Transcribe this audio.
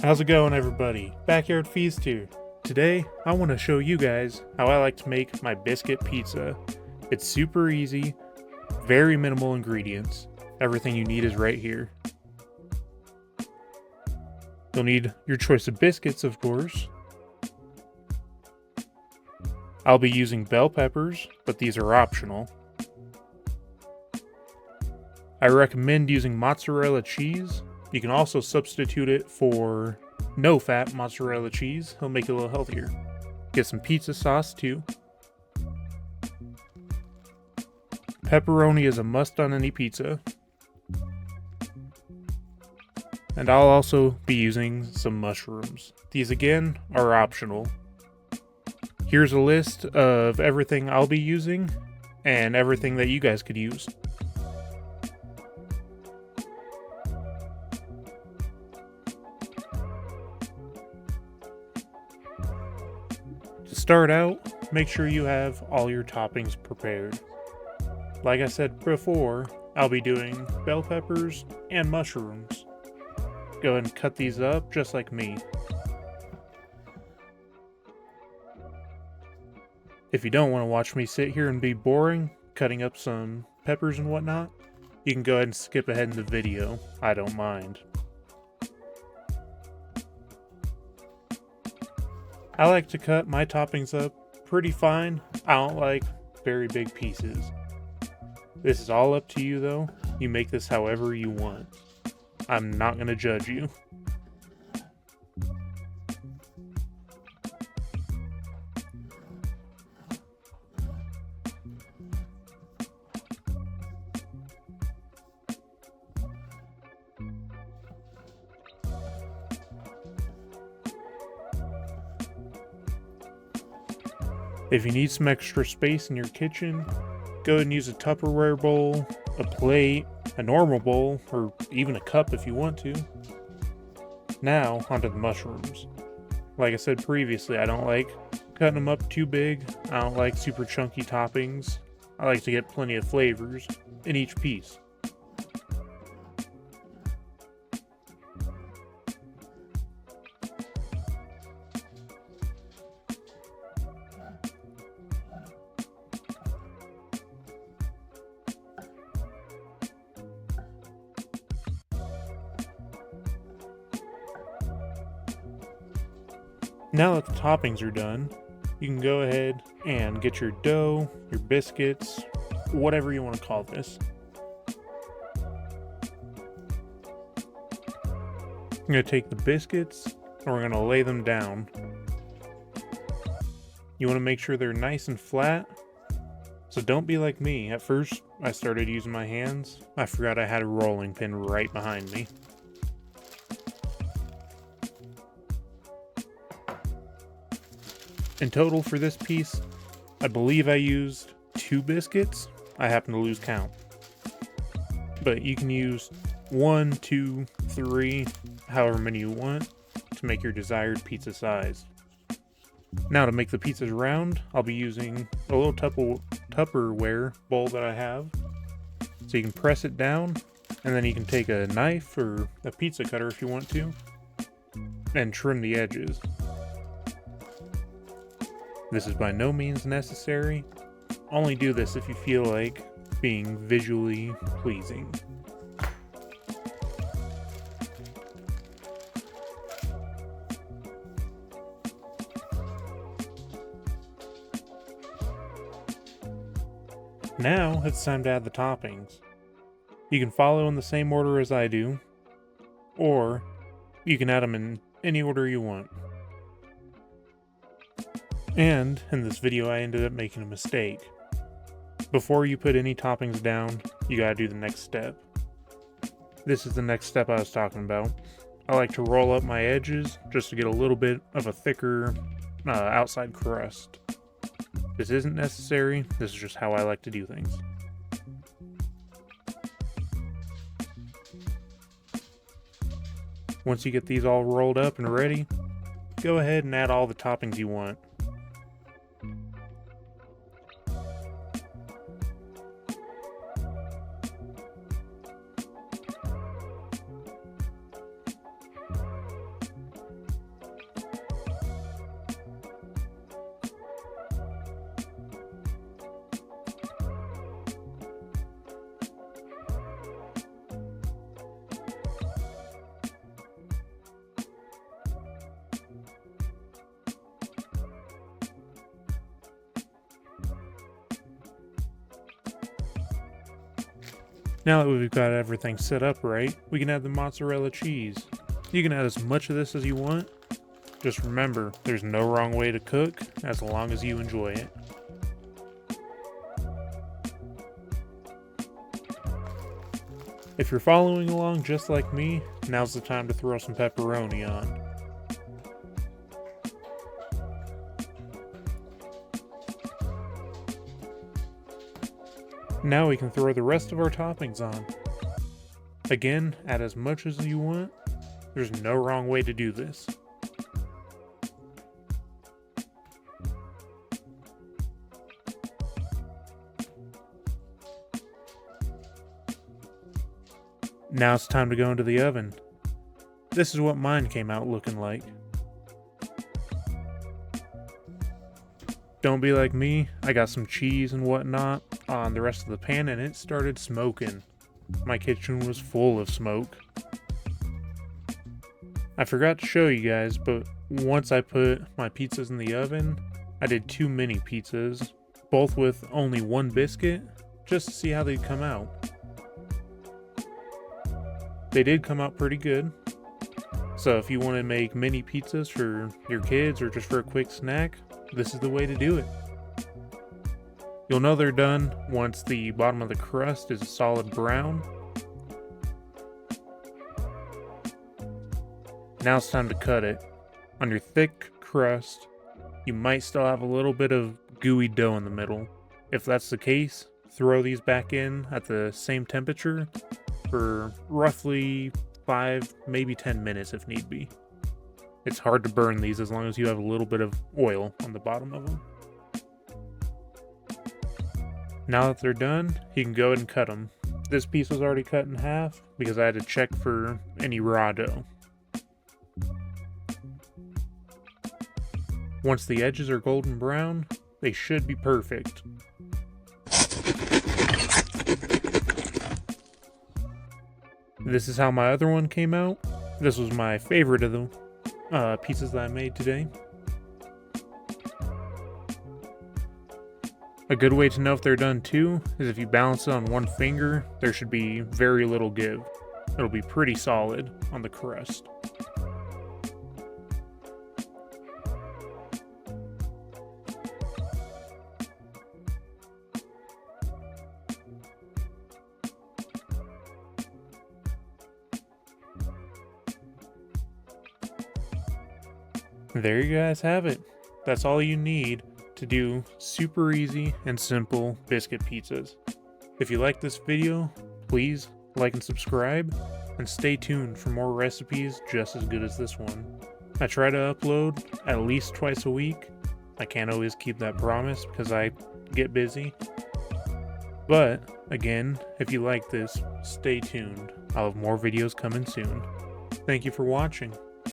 How's it going, everybody? Backyard Feast here. Today, I want to show you guys how I like to make my biscuit pizza. It's super easy, very minimal ingredients. Everything you need is right here. You'll need your choice of biscuits, of course. I'll be using bell peppers, but these are optional. I recommend using mozzarella cheese. You can also substitute it for no-fat mozzarella cheese. It'll make it a little healthier. Get some pizza sauce too. Pepperoni is a must on any pizza. And I'll also be using some mushrooms. These again are optional. Here's a list of everything I'll be using and everything that you guys could use. To start out, make sure you have all your toppings prepared. Like I said before, I'll be doing bell peppers and mushrooms. Go ahead and cut these up just like me. If you don't want to watch me sit here and be boring, cutting up some peppers and whatnot, you can go ahead and skip ahead in the video. I don't mind. I like to cut my toppings up pretty fine. I don't like very big pieces. This is all up to you though. You make this however you want. I'm not going to judge you. If you need some extra space in your kitchen, go ahead and use a Tupperware bowl, a plate, a normal bowl, or even a cup if you want to. Now, onto the mushrooms. Like I said previously, I don't like cutting them up too big. I don't like super chunky toppings. I like to get plenty of flavors in each piece. Now that the toppings are done, you can go ahead and get your dough, your biscuits, whatever you want to call this. I'm going to take the biscuits and we're going to lay them down. You want to make sure they're nice and flat, so don't be like me. At first, I started using my hands. I forgot I had a rolling pin right behind me. In total for this piece, I believe I used 2 biscuits. I happen to lose count. But you can use 1, 2, 3, however many you want to make your desired pizza size. Now to make the pizzas round, I'll be using a little Tupperware bowl that I have. So you can press it down, and then you can take a knife or a pizza cutter if you want to, and trim the edges. This is by no means necessary. Only do this if you feel like being visually pleasing. Now it's time to add the toppings. You can follow in the same order as I do, or you can add them in any order you want. And in this video, I ended up making a mistake. Before you put any toppings down, you gotta do the next step. This is the next step I was talking about. I like to roll up my edges just to get a little bit of a thicker outside crust. This isn't necessary, this is just how I like to do things. Once you get these all rolled up and ready, go ahead and add all the toppings you want. Now that we've got everything set up right, we can add the mozzarella cheese. You can add as much of this as you want. Just remember, there's no wrong way to cook as long as you enjoy it. If you're following along just like me, now's the time to throw some pepperoni on. Now we can throw the rest of our toppings on. Again, add as much as you want. There's no wrong way to do this. Now it's time to go into the oven. This is what mine came out looking like. Don't be like me, I got some cheese and whatnot on the rest of the pan and it started smoking. My kitchen was full of smoke. I forgot to show you guys, but once I put my pizzas in the oven, I did 2 mini pizzas, both with only 1 biscuit, just to see how they'd come out. They did come out pretty good. So if you want to make mini pizzas for your kids or just for a quick snack, this is the way to do it. You'll know they're done once the bottom of the crust is a solid brown. Now it's time to cut it. On your thick crust, you might still have a little bit of gooey dough in the middle. If that's the case, throw these back in at the same temperature for roughly 5, maybe 10 minutes if need be. It's hard to burn these as long as you have a little bit of oil on the bottom of them. Now that they're done, you can go ahead and cut them. This piece was already cut in half because I had to check for any raw dough. Once the edges are golden brown, they should be perfect. This is how my other one came out. This was my favorite of the pizzas that I made today. A good way to know if they're done too is if you balance it on one finger, there should be very little give. It'll be pretty solid on the crust. There you guys have it. That's all you need to do super easy and simple biscuit pizzas. If you like this video, please like and subscribe, and stay tuned for more recipes just as good as this one. I try to upload at least twice a week. I can't always keep that promise because I get busy. But again, if you like this, stay tuned. I'll have more videos coming soon. Thank you for watching.